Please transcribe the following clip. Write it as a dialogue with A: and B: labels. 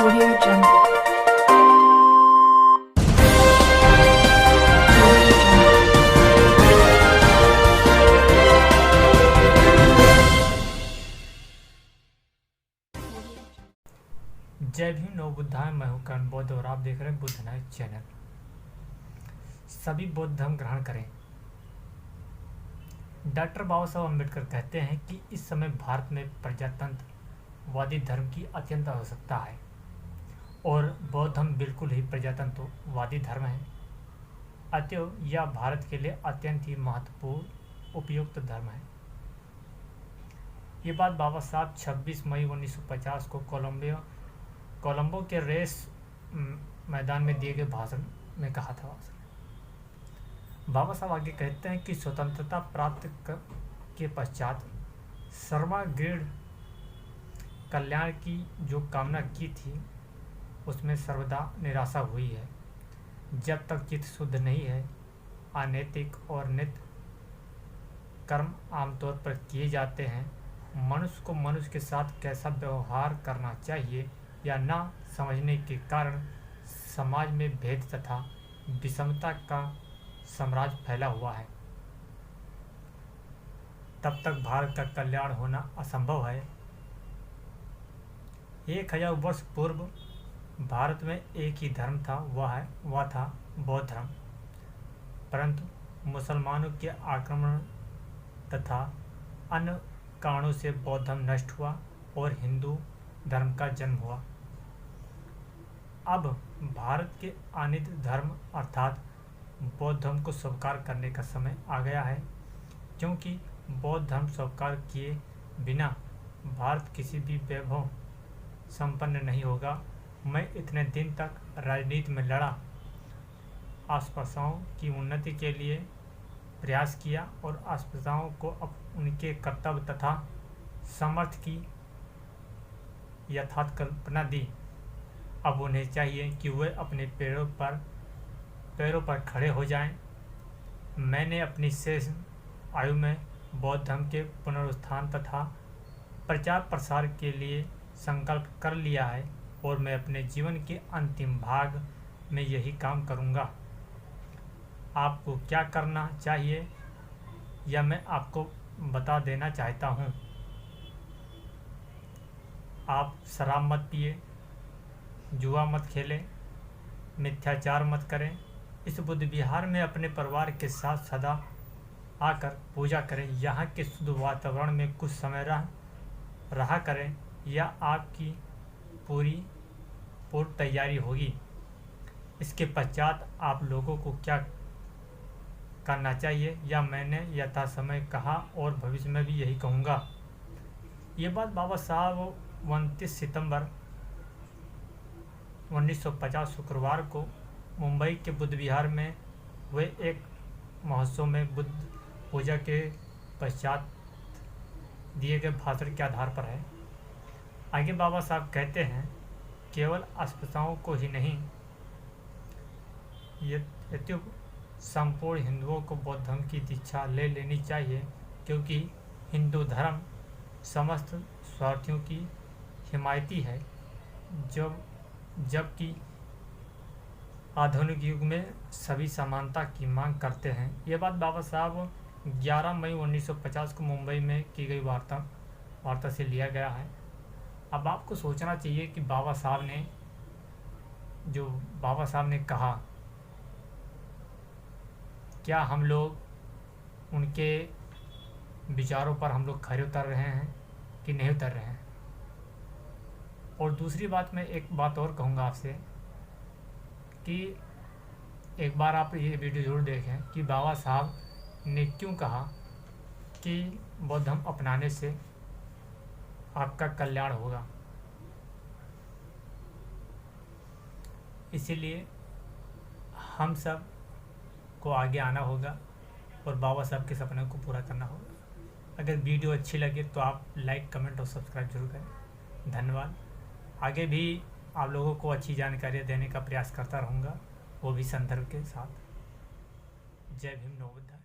A: Audio Jungle.
B: जय भीम नव बुद्धाय। मैं हूँ कर्ण बौद्ध और आप देख रहे हैं बुद्ध नायक चैनल। सभी बौद्ध धर्म ग्रहण करें। डॉक्टर बाबा साहब अम्बेडकर कहते हैं कि इस समय भारत में प्रजातंत्रवादी धर्म की अत्यंत आवश्यकता है और बौद्ध धर्म बिल्कुल ही प्रजातंत्रवादी धर्म है। अतएव यह भारत के लिए अत्यंत ही महत्वपूर्ण उपयुक्त धर्म है। ये बात बाबा साहब 26 मई 1950 को कोलंबो के रेस मैदान में दिए गए भाषण में कहा था। बाबा साहब आगे कहते हैं कि स्वतंत्रता प्राप्त के पश्चात सर्वग्रीण कल्याण की जो कामना की थी उसमें सर्वदा निराशा हुई है। जब तक चित्त शुद्ध नहीं है, अनैतिक और नित्य कर्म आमतौर पर किए जाते हैं। मनुष्य को मनुष्य के साथ कैसा व्यवहार करना चाहिए या ना समझने के कारण समाज में भेद तथा विषमता का साम्राज्य फैला हुआ है। तब तक भारत का कल्याण होना असंभव है। 1000 वर्ष पूर्व भारत में एक ही धर्म था, वह था बौद्ध धर्म। परंतु मुसलमानों के आक्रमण तथा अन्य कारणों से बौद्ध धर्म नष्ट हुआ और हिंदू धर्म का जन्म हुआ। अब भारत के अनित धर्म अर्थात बौद्ध धर्म को स्वीकार करने का समय आ गया है, क्योंकि बौद्ध धर्म स्वीकार किए बिना भारत किसी भी वैभव संपन्न नहीं होगा। मैं इतने दिन तक राजनीति में लड़ा, अस्पृश्यों की उन्नति के लिए प्रयास किया और अस्पृश्यों को उनके कर्तव्य तथा सामर्थ्य की यथार्थ कल्पना दी। अब उन्हें चाहिए कि वे अपने पैरों पर खड़े हो जाएं। मैंने अपनी शेष आयु में बौद्ध धर्म के पुनरुत्थान तथा प्रचार प्रसार के लिए संकल्प कर लिया है और मैं अपने जीवन के अंतिम भाग में यही काम करूंगा। आपको क्या करना चाहिए यह मैं आपको बता देना चाहता हूं। आप शराब मत पिए, जुआ मत खेलें, मिथ्याचार मत करें। इस बुद्ध विहार में अपने परिवार के साथ सदा आकर पूजा करें। यहाँ के शुद्ध वातावरण में कुछ समय रहा करें। यह आपकी पूर्ण तैयारी होगी। इसके पश्चात आप लोगों को क्या करना चाहिए यह मैंने यथा समय कहा और भविष्य में भी यही कहूँगा। ये बात बाबा साहब 29 सितंबर 1950 शुक्रवार को मुंबई के बुद्ध विहार में वे एक महोत्सव में बुद्ध पूजा के पश्चात दिए गए भाषण के आधार पर है। आगे बाबा साहब कहते हैं, केवल अस्पृश्यों को ही नहीं, यद्यपि संपूर्ण हिंदुओं को बौद्ध धर्म की दीक्षा ले लेनी चाहिए, क्योंकि हिंदू धर्म समस्त स्वार्थियों की हिमायती है, जबकि आधुनिक युग में सभी समानता की मांग करते हैं। ये बात बाबा साहब 11 मई 1950 को मुंबई में की गई वार्ता से लिया गया है। अब आपको सोचना चाहिए कि बाबा साहब ने कहा, क्या हम लोग उनके विचारों पर हम लोग खरे उतर रहे हैं कि नहीं उतर रहे हैं। और दूसरी बात, मैं एक बात और कहूँगा आपसे कि एक बार आप ये वीडियो जरूर देखें कि बाबा साहब ने क्यों कहा कि बौद्ध धर्म अपनाने से आपका कल्याण होगा। इसीलिए हम सब को आगे आना होगा और बाबा साहब के सपने को पूरा करना होगा। अगर वीडियो अच्छी लगे तो आप लाइक, कमेंट और सब्सक्राइब जरूर करें। धन्यवाद। आगे भी आप लोगों को अच्छी जानकारियाँ देने का प्रयास करता रहूँगा, वो भी संदर्भ के साथ। जय भीम नव बुद्ध।